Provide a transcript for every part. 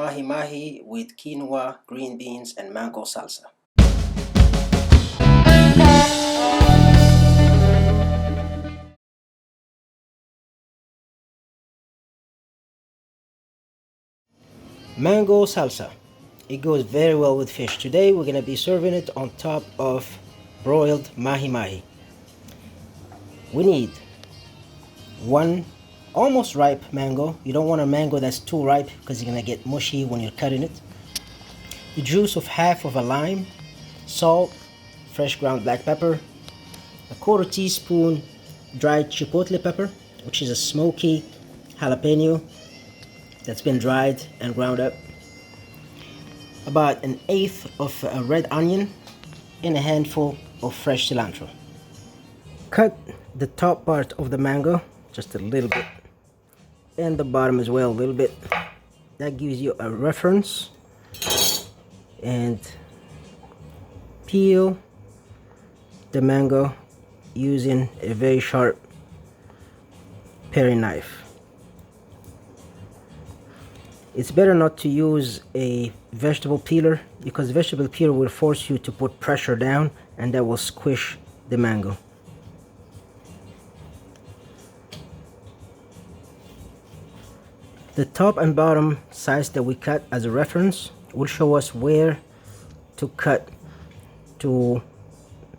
Mahi Mahi with quinoa, green beans, and mango salsa. Mango salsa. It goes very well with fish. Today we're going to be serving it on top of broiled mahi mahi. We need one almost ripe mango. You don't want a mango that's too ripe because you're going to get mushy when you're cutting it. The juice of half of a lime, salt, fresh ground black pepper, a quarter teaspoon dried chipotle pepper, which is a smoky jalapeno that's been dried and ground up, about an eighth of a red onion, and a handful of fresh cilantro. Cut the top part of the mango just a little bit, and the bottom as well a little bit. That gives you a reference. And peel the mango using a very sharp paring knife. It's better not to use a vegetable peeler because vegetable peeler will force you to put pressure down and that will squish the mango. The top and bottom size that we cut as a reference will show us where to cut to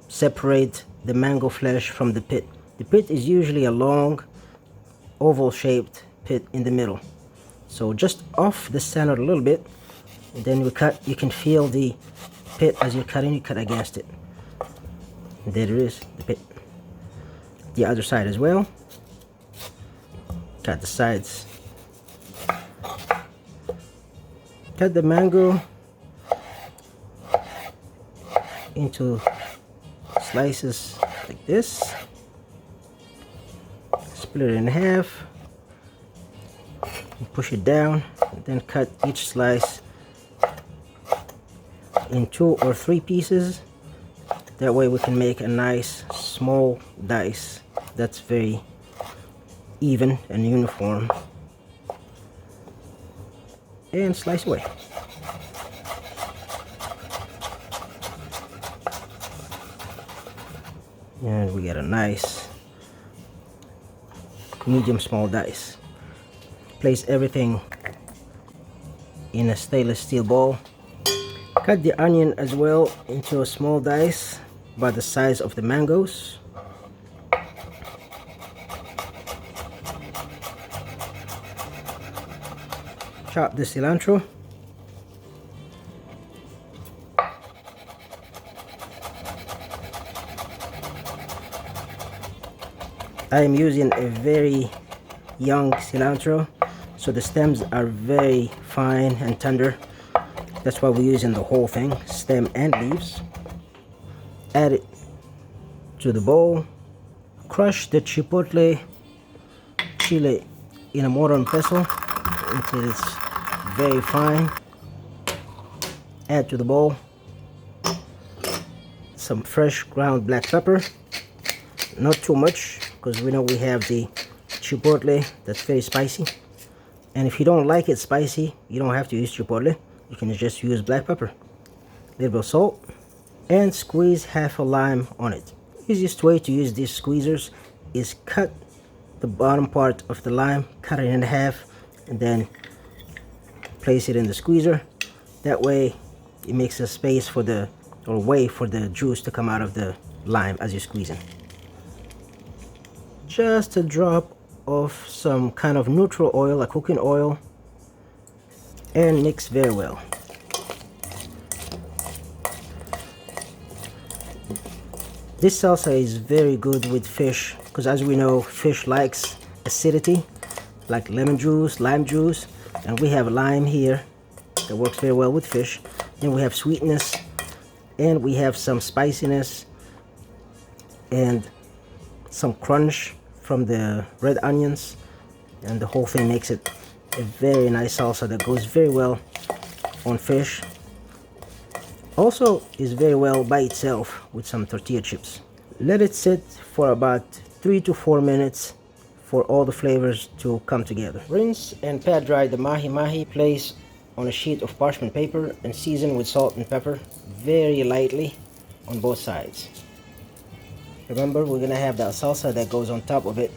separate the mango flesh from the pit. The pit is usually a long oval shaped pit in the middle. So just off the center a little bit, and then we cut. You can feel the pit as you're cutting, you cut against it. And there it is, the pit. The other side as well. Cut the sides. Cut the mango into slices like this. Split it in half. Push it down, and then cut each slice in 2 or 3 pieces. That way we can make a nice small dice that's very even and uniform. And slice away. And we get a nice medium small dice. Place everything in a stainless steel bowl. Cut the onion as well into a small dice about the size of the mangoes. Chop the cilantro. I am using a very young cilantro, so the stems are very fine and tender. That's why we're using the whole thing, stem and leaves. Add it to the bowl. Crush the chipotle chile in a mortar and pestle until it's very fine. Add to the bowl some fresh ground black pepper, not too much because we know we have the chipotle that's very spicy. And if you don't like it spicy, you don't have to use chipotle. You can just use black pepper, a little bit of salt, and squeeze half a lime on it. Easiest way to use these squeezers is cut the bottom part of the lime, cut it in half, and then place it in the squeezer. That way it makes a space for the, or way for the juice to come out of the lime as you're squeezing. Just a drop of some kind of neutral oil, like cooking oil, and mix very well. This salsa is very good with fish because, as we know, fish likes acidity, like lemon juice, lime juice, and we have lime here that works very well with fish. Then we have sweetness, and we have some spiciness and some crunch from the red onions, and the whole thing makes it a very nice salsa that goes very well on fish. Also is very well by itself with some tortilla chips. Let it sit for about 3 to 4 minutes for all the flavors to come together. Rinse and pat dry the mahi mahi. Place on a sheet of parchment paper and season with salt and pepper very lightly on both sides. Remember, we're gonna have that salsa that goes on top of it.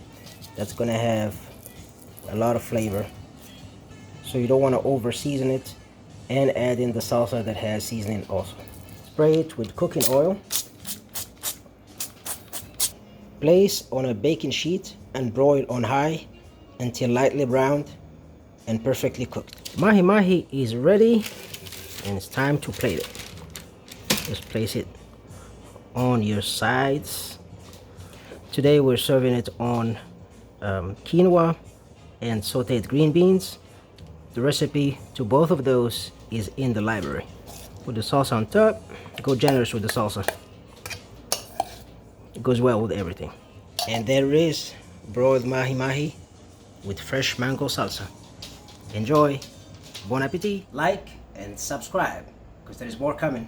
That's gonna have a lot of flavor. So you don't want to over season it and add in the salsa that has seasoning also. Spray it with cooking oil. Place on a baking sheet and broil on high until lightly browned and perfectly cooked. Mahi mahi is ready and it's time to plate it. Just place it on your sides. Today we're serving it on quinoa and sauteed green beans. The recipe to both of those is in the library. Put the salsa on top. Go generous with the salsa. It goes well with everything. And there is broiled mahi mahi with fresh mango salsa. Enjoy. Bon appetit. Like and subscribe because there is more coming.